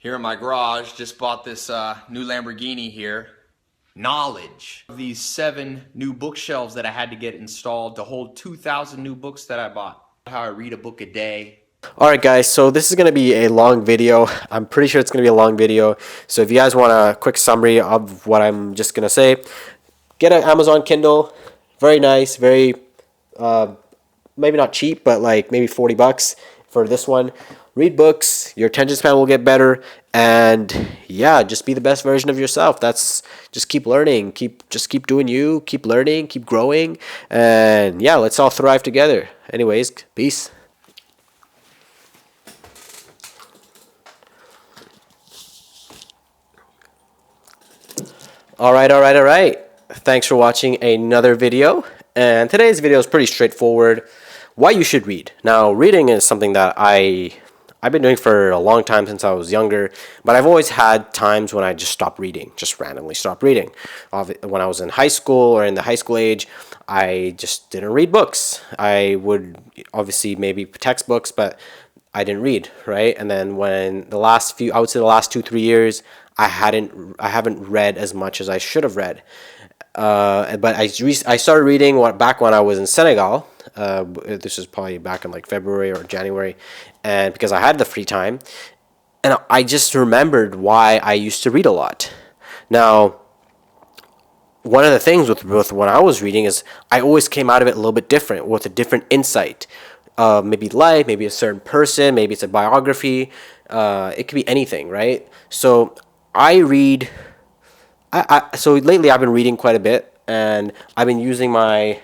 Here in my garage, just bought this new Lamborghini here. Knowledge. These 7 new bookshelves that I had to get installed to hold 2,000 new books that I bought. How I read a book a day. Alright guys, so this is going to be a long video. I'm pretty sure it's going to be a long video. So if you guys want a quick summary of what I'm just going to say, get an Amazon Kindle. Very nice, very, maybe not cheap, but like maybe 40 bucks for this one. Read books, your attention span will get better, and yeah, just be the best version of yourself. Just keep learning, just keep doing you, keep learning, keep growing, and yeah, let's all thrive together. Anyways, peace. Alright. Thanks for watching another video. And today's video is pretty straightforward. Why you should read. Now, reading is something that I've been doing for a long time since I was younger, but I've always had times when I just stopped reading, just randomly stopped reading. When I was in high school or in the high school age, I just didn't read books. I would obviously maybe textbooks, but I didn't read, right? And then when I would say the last 2-3 years, I haven't read as much as I should have read. But I started reading back when I was in Senegal. This is probably back in like February or January, and because I had the free time, and I just remembered why I used to read a lot. Now, one of the things with when I was reading is I always came out of it a little bit different, with a different insight. Maybe life, maybe a certain person, maybe it's a biography. It could be anything, right? So I read. So lately I've been reading quite a bit, and I've been using my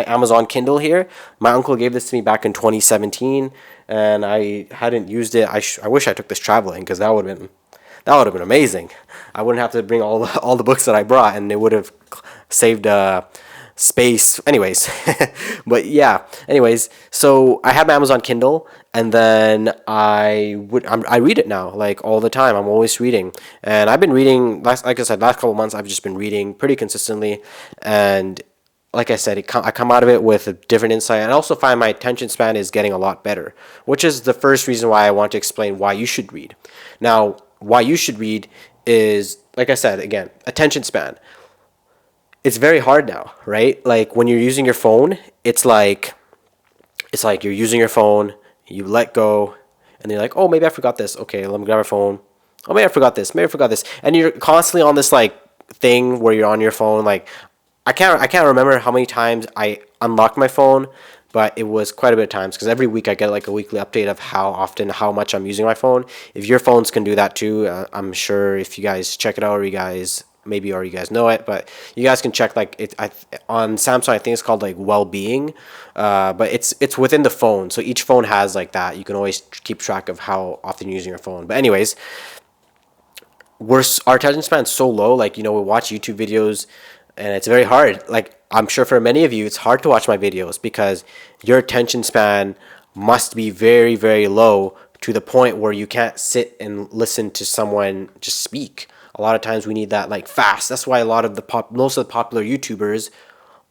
Amazon Kindle here. My uncle gave this to me back in 2017, and I hadn't used it. I wish I took this traveling, because that would have been amazing. I wouldn't have to bring all the books that I brought, and it would have saved space. Anyways, but yeah. Anyways, so I have my Amazon Kindle, and then I read it now, like all the time. I'm always reading, and I've been reading. Like I said, last couple of months I've just been reading pretty consistently, and like I said, I come out of it with a different insight, and I also find my attention span is getting a lot better, which is the first reason why I want to explain why you should read. Now, why you should read is, like I said, again, attention span. It's very hard now, right? Like when you're using your phone, it's like you're using your phone, you let go, and you're like, oh, maybe I forgot this. Okay, let me grab my phone. Oh, maybe I forgot this. Maybe I forgot this. And you're constantly on this like thing where you're on your phone. Like I can't remember how many times I unlocked my phone, but it was quite a bit of times, because every week I get like a weekly update of how much I'm using my phone. If your phones can do that too, I'm sure if you guys check it out, or you guys know it, but you guys can check like on Samsung. I think it's called like well-being, but it's within the phone. So each phone has like that. You can always keep track of how often you're using your phone. But anyways, our attention span's so low. Like, we watch YouTube videos, and it's very hard. Like, I'm sure for many of you, it's hard to watch my videos, because your attention span must be very, very low, to the point where you can't sit and listen to someone just speak. A lot of times we need that like fast. That's why a lot of most of the popular YouTubers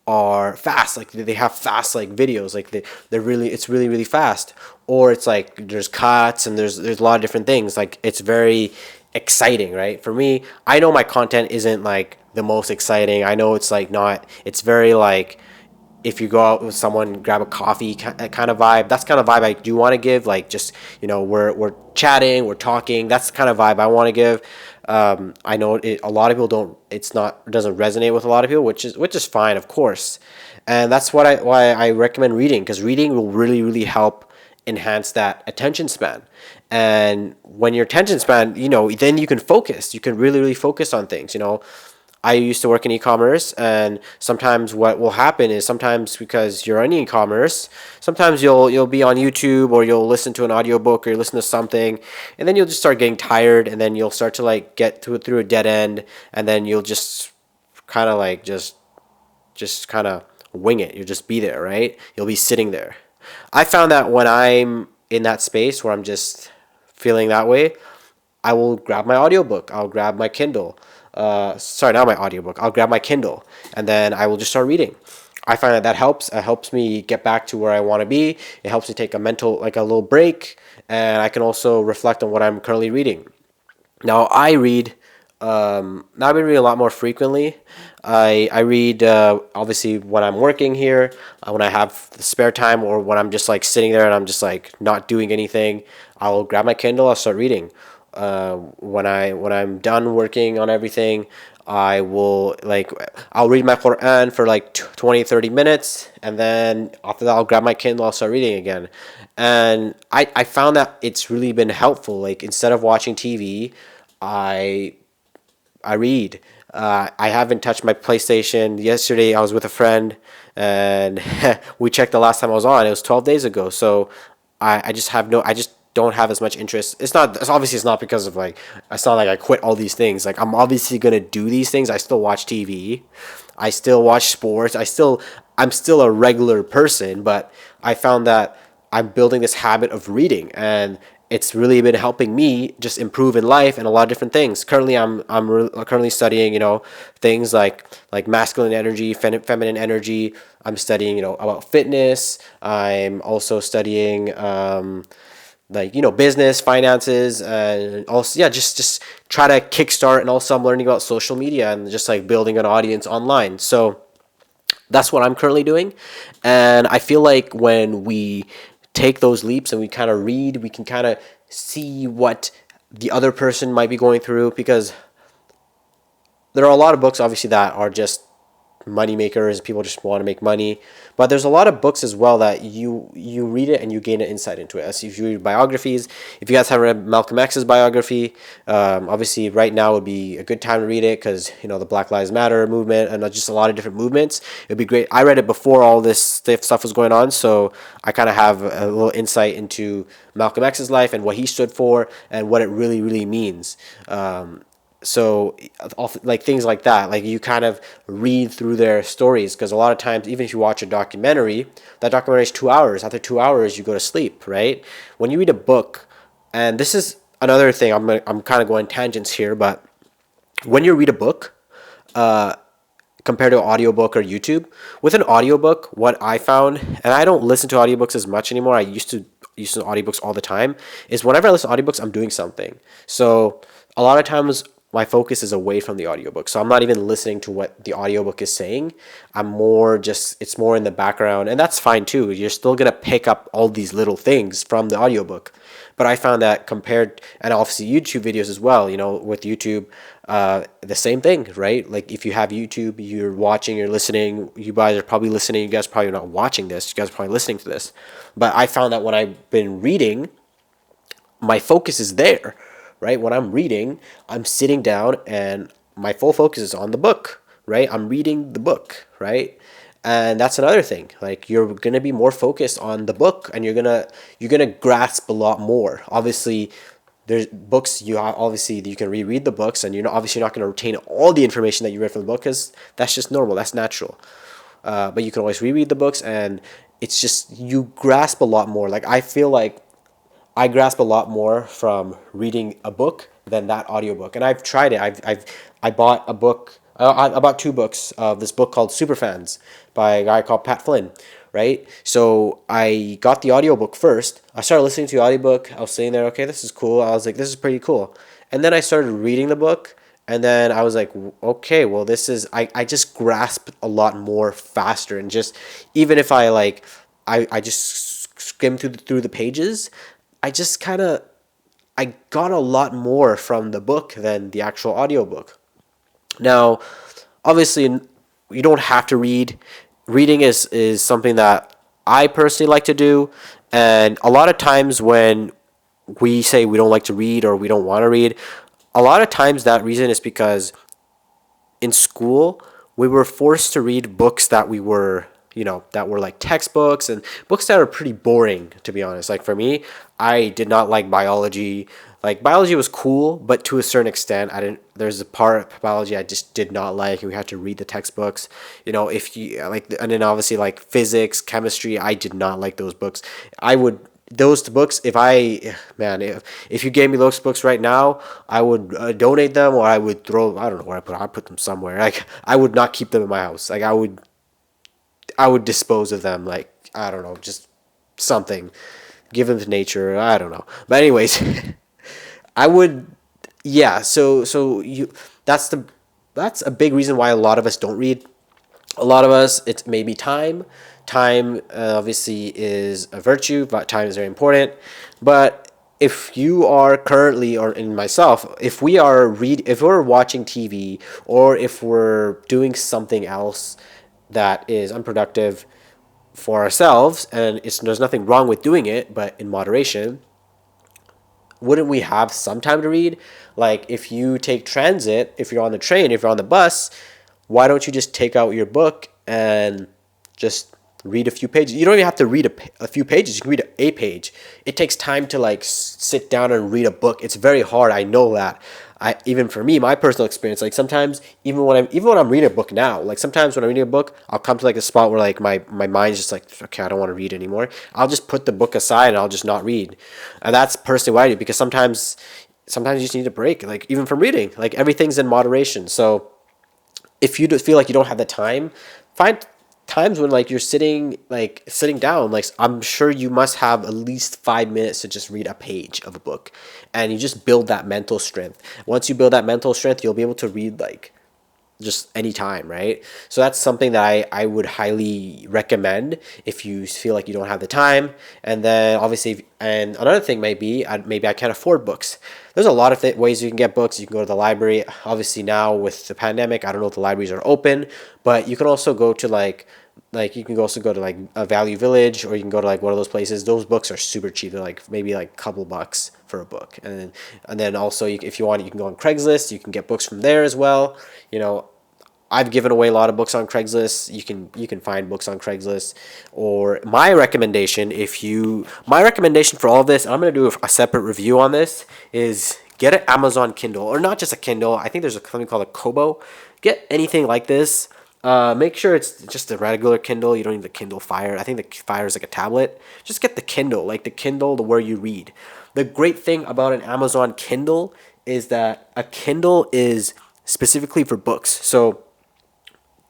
are fast. Like they have fast like videos. Like it's really, really fast. Or it's like there's cuts, and there's a lot of different things. Like it's very exciting, right? For me, I know my content isn't like the most exciting. I know it's like not. It's very like, if you go out with someone, grab a coffee kind of vibe. That's kind of vibe I do want to give. Like, just, we're chatting, we're talking. That's the kind of vibe I want to give. I know a lot of people don't. Doesn't resonate with a lot of people, which is fine, of course. And that's why I recommend reading, because reading will really, really help enhance that attention span. And when your attention span, then you can focus. You can really, really focus on things. I used to work in e-commerce, and sometimes what will happen is, sometimes because you're in e-commerce, sometimes you'll be on YouTube, or you'll listen to an audiobook, or you listen to something, and then you'll just start getting tired, and then you'll start to like get through a dead end, and then you'll just kind of like just kind of wing it. You'll just be there, right? You'll be sitting there. I found that when I'm in that space where I'm just feeling that way, I will grab my audiobook. I'll grab my Kindle. Sorry, not my audiobook. I'll grab my Kindle, and then I will just start reading. I find that helps. It helps me get back to where I want to be. It helps me take a little break, and I can also reflect on what I'm currently reading. Now I read. Now I've been reading a lot more frequently. I read obviously when I'm working here, when I have the spare time, or when I'm just like sitting there and I'm just like not doing anything. I'll grab my Kindle. I'll start reading. When I'm done working on everything, I'll read my Quran for like 20 30 minutes, and then after that I'll grab my Kindle. I'll start reading again, and I found that it's really been helpful. Like instead of watching TV, I I read. I haven't touched my PlayStation. Yesterday, I was with a friend, and we checked the last time I was on. It was 12 days ago. So I just have no. I just don't have as much interest. It's not. It's obviously it's not because of like. It's not like I quit all these things. Like I'm obviously gonna do these things. I still watch TV. I still watch sports. I'm still a regular person, but I found that I'm building this habit of reading, and it's really been helping me just improve in life and a lot of different things. Currently, currently studying, things like masculine energy, feminine energy. I'm studying, about fitness. I'm also studying business, finances, and also just try to kickstart. And also I'm learning about social media and just like building an audience online. So that's what I'm currently doing. And I feel like when we take those leaps and we kind of read, we can kind of see what the other person might be going through, because there are a lot of books obviously that are just money makers. People just want to make money, but there's a lot of books as well that you read it and you gain an insight into it. As if you read biographies, if you guys haven't read Malcolm X's biography, obviously right now would be a good time to read it, because the Black Lives Matter movement and just a lot of different movements. It'd be great. I read it before all this stuff was going on, so I kind of have a little insight into Malcolm X's life and what he stood for and what it really really means. So like things like that, like you kind of read through their stories, because a lot of times, even if you watch a documentary, that documentary is 2 hours. After 2 hours you go to sleep, right? When you read a book, and this is another thing, I'm kind of going tangents here, but when you read a book, compared to an audiobook or YouTube, with an audiobook, what I found, and I don't listen to audiobooks as much anymore. I used to listen to audiobooks all the time. Is whenever I listen to audiobooks, I'm doing something. So a lot of times my focus is away from the audiobook. So I'm not even listening to what the audiobook is saying. It's more in the background, and that's fine too. You're still going to pick up all these little things from the audiobook. But I found that compared, and obviously YouTube videos as well, with YouTube, the same thing, right? Like if you have YouTube, you're watching, you're listening, you guys are probably listening, you guys are probably not watching this, you guys are probably listening to this. But I found that when I've been reading, my focus is there, right? When I'm reading, I'm sitting down and my full focus is on the book, right? I'm reading the book, right? And that's another thing. Like you're gonna be more focused on the book, and you're gonna grasp a lot more. Obviously, there's books obviously you can reread the books, and you're obviously not gonna retain all the information that you read from the book, because that's just normal, that's natural. But you can always reread the books, and it's just you grasp a lot more. Like I feel like I grasp a lot more from reading a book than that audiobook. And I've tried it. I bought a book. I bought two books of this book called Superfans by a guy called Pat Flynn, right? So I got the audiobook first. I started listening to the audiobook. I was sitting there, okay, this is cool. I was like, this is pretty cool. And then I started reading the book, and then I was like, okay, well, I just grasp a lot more faster. And just, even if I just skim through the pages, I just kind of I got a lot more from the book than the actual audiobook. Now, obviously, you don't have to read. Reading is something that I personally like to do, and a lot of times when we say we don't like to read or we don't want to read, a lot of times that reason is because in school we were forced to read books that were like textbooks, and books that are pretty boring, to be honest. Like for me, I did not like biology. Like biology was cool, but to a certain extent, I didn't. There's a part of biology I just did not like. We had to read the textbooks. If you like, and then obviously like physics, chemistry, I did not like those books. I would those books, if you gave me those books right now, I would donate them, or I would I don't know where I put them somewhere. Like I would not keep them in my house. Like I would dispose of them, like, I don't know, just something, give them to nature, I don't know. But anyways, I would Yeah, so you that's a big reason why a lot of us don't read. A lot of us, it's maybe time. Time obviously is a virtue, but time is very important. But if you are currently, or in myself, if we're watching TV, or if we're doing something else that is unproductive for ourselves, and there's nothing wrong with doing it, but in moderation, wouldn't we have some time to read? Like if you take transit, if you're on the train, if you're on the bus, why don't you just take out your book and just read a few pages? You don't even have to read a few pages. You can read a page. It takes time to like sit down and read a book. It's very hard. I know that. Even for me, my personal experience, like sometimes even when I'm reading a book now, like sometimes when I'm reading a book, I'll come to like a spot where like my mind's just like, okay, I don't want to read anymore. I'll just put the book aside and I'll just not read. And that's personally what I do, because sometimes you just need a break, like even from reading. Like everything's in moderation. So if you feel like you don't have the time, find times when like you're sitting down. Like I'm sure you must have at least 5 minutes to just read a page of a book, and you just build that mental strength. Once you build that mental strength, you'll be able to read like just anytime, right? So that's something that I would highly recommend if you feel like you don't have the time. And then obviously, and another thing may be, maybe I can't afford books. There's a lot of ways you can get books. You can go to the library. Obviously now with the pandemic, I don't know if the libraries are open, but you can also go to like you can also go to like a Value Village, or you can go to like one of those places. Those books are super cheap. They're like maybe like a couple bucks for a book. And then also if you want, you can go on Craigslist. You can get books from there as well. You know, I've given away a lot of books on Craigslist. You can find books on Craigslist. Or my recommendation for all of this, and I'm gonna do a separate review on this, is get an Amazon Kindle, or not just a Kindle. I think there's something called a Kobo. Get anything like this. Make sure it's just a regular Kindle. You don't need the Kindle Fire. I think the Fire is like a tablet. Just get the Kindle, like the Kindle, the where you read. The great thing about an Amazon Kindle is that a Kindle is specifically for books. So,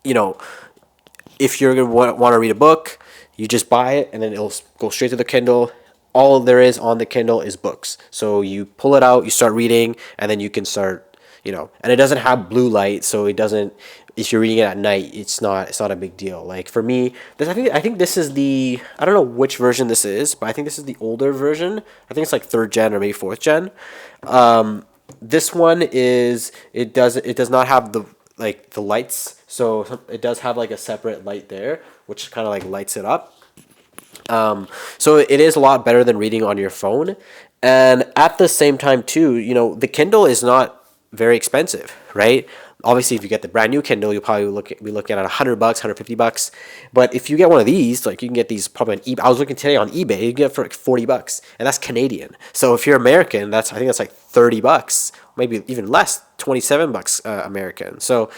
you know, if you're going to want to read a book, you just buy it and then it'll go straight to the Kindle. All there is on the Kindle is books. So you pull it out, you start reading, and then you can start, and it doesn't have blue light, so it doesn't, if you're reading it at night, it's not a big deal. Like for me, I think this is I don't know which version this is, but I think this is the older version. I think it's like 3rd gen or maybe 4th gen. This one it does not have the lights, so it does have like a separate light there, which kind of like lights it up. So it is a lot better than reading on your phone. And at the same time too, the Kindle is not very expensive, right? Obviously, if you get the brand new Kindle, you'll probably be looking at $100, $150. But if you get one of these, like you can get these probably on eBay. I was looking today on eBay, you can get it for like $40, and that's Canadian. So if you're American, I think that's like $30, maybe even less, $27 American. So,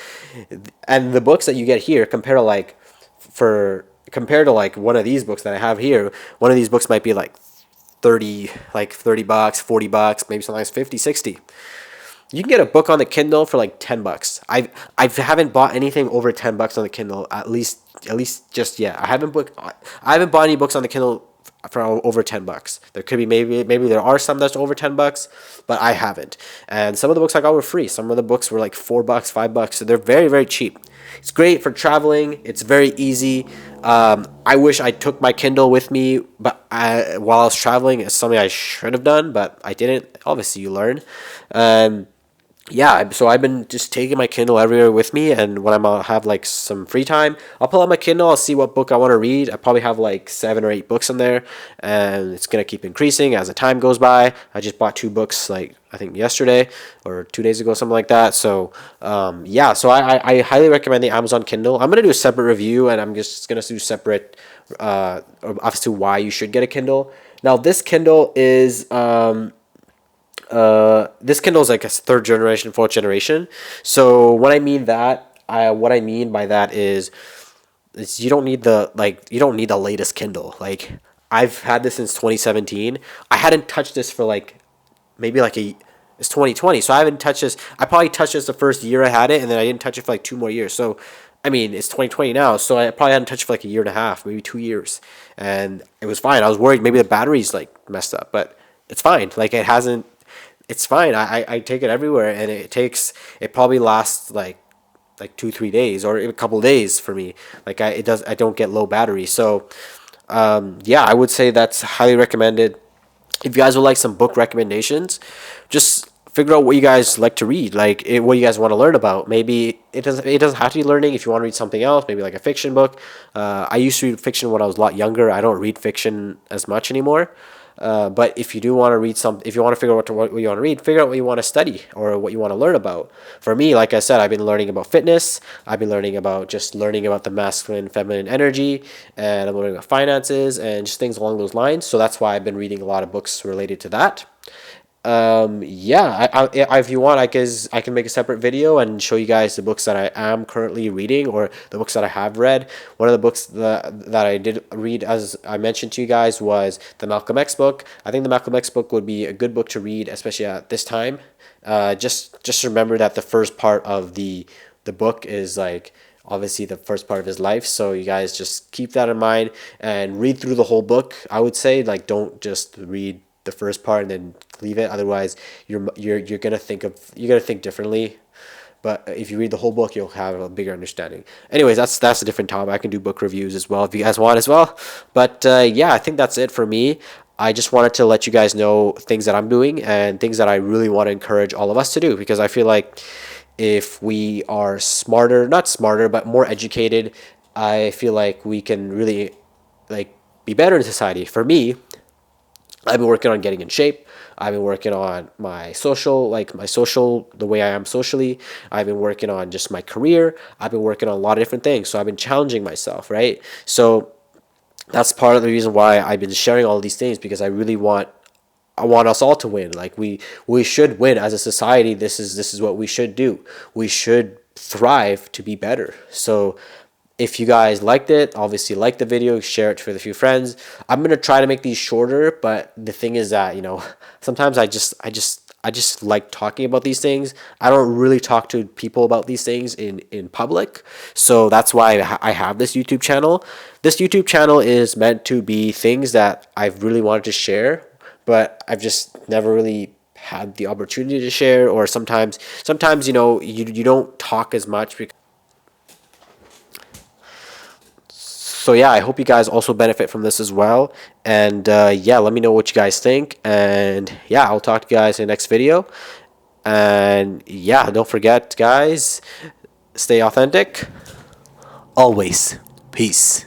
and the books that you get here compared to like one of these books that I have here, one of these books might be like $30, $40, maybe sometimes 50, 60. You can get a book on the Kindle for like $10. I haven't bought anything over $10 on the Kindle, at least just yet. I haven't bought any books on the Kindle for over $10. There could be maybe there are some that's over $10, but I haven't. And some of the books I got were free. Some of the books were like $4, $5. So they're very, very cheap. It's great for traveling. It's very easy. I wish I took my Kindle with me, but while I was traveling, it's something I should have done, but I didn't. Obviously, you learn. Yeah, so I've been just taking my Kindle everywhere with me, and when I have like some free time, I'll pull out my Kindle, I'll see what book I want to read. I probably have like 7 or 8 books in there, and it's going to keep increasing as the time goes by. I just bought 2 books like I think yesterday or 2 days ago, something like that. So yeah, so I highly recommend the Amazon Kindle. I'm going to do a separate review, and I'm just going to do separate as to why you should get a Kindle. Now this Kindle is this Kindle is like a 3rd generation, 4th generation. So what I mean by that is you don't need the latest Kindle. Like I've had this since 2017. I hadn't touched this for like maybe like it's 2020, so I haven't touched this. I probably touched this the first year I had it, and then I didn't touch it for like 2 more years. So I mean, it's 2020 now, so I probably hadn't touched it for like a year and a half, maybe 2 years, and it was fine. I was worried maybe the battery's like messed up, but it's fine. Like it's fine. I take it everywhere, and it probably lasts like 2-3 days or a couple days for me. Like I don't get low battery. So yeah, I would say that's highly recommended. If you guys would like some book recommendations, just figure out what you guys like to read, like what you guys want to learn about. Maybe it doesn't have to be learning. If you want to read something else, maybe like a fiction book. I used to read fiction when I was a lot younger. I don't read fiction as much anymore. But if you do want to read if you want to figure out what you want to read, figure out what you want to study or what you want to learn about. For me, like I said, I've been learning about fitness. I've been learning about the masculine, feminine energy, and I'm learning about finances and just things along those lines. So that's why I've been reading a lot of books related to that. Yeah, if you want, I can make a separate video and show you guys the books that I am currently reading or the books that I have read. One of the books that I did read, as I mentioned to you guys, was the Malcolm X book. I think the Malcolm X book would be a good book to read, especially at this time. Just remember that the first part of the book is like obviously the first part of his life, so you guys just keep that in mind and read through the whole book. I would say, like, don't just read the first part and then leave it. Otherwise, you're gonna think differently. But if you read the whole book, you'll have a bigger understanding. Anyways, that's a different topic. I can do book reviews as well if you guys want as well. But yeah, I think that's it for me. I just wanted to let you guys know things that I'm doing and things that I really want to encourage all of us to do, because I feel like if we are smarter, not smarter, but more educated, I feel like we can really like be better in society. For me, I've been working on getting in shape. I've been working on my social, the way I am socially. I've been working on just my career. I've been working on a lot of different things. So I've been challenging myself, right? So that's part of the reason why I've been sharing all these things, because I want us all to win. Like we should win as a society. This is what we should do. We should thrive to be better. So if you guys liked it, obviously like the video, share it with a few friends. I'm gonna try to make these shorter, but the thing is that, sometimes I just like talking about these things. I don't really talk to people about these things in public. So that's why I have this YouTube channel. This YouTube channel is meant to be things that I've really wanted to share, but I've just never really had the opportunity to share. Or sometimes you don't talk as much because. So yeah, I hope you guys also benefit from this as well. And yeah, let me know what you guys think. And yeah, I'll talk to you guys in the next video. And yeah, don't forget, guys, stay authentic always. Peace.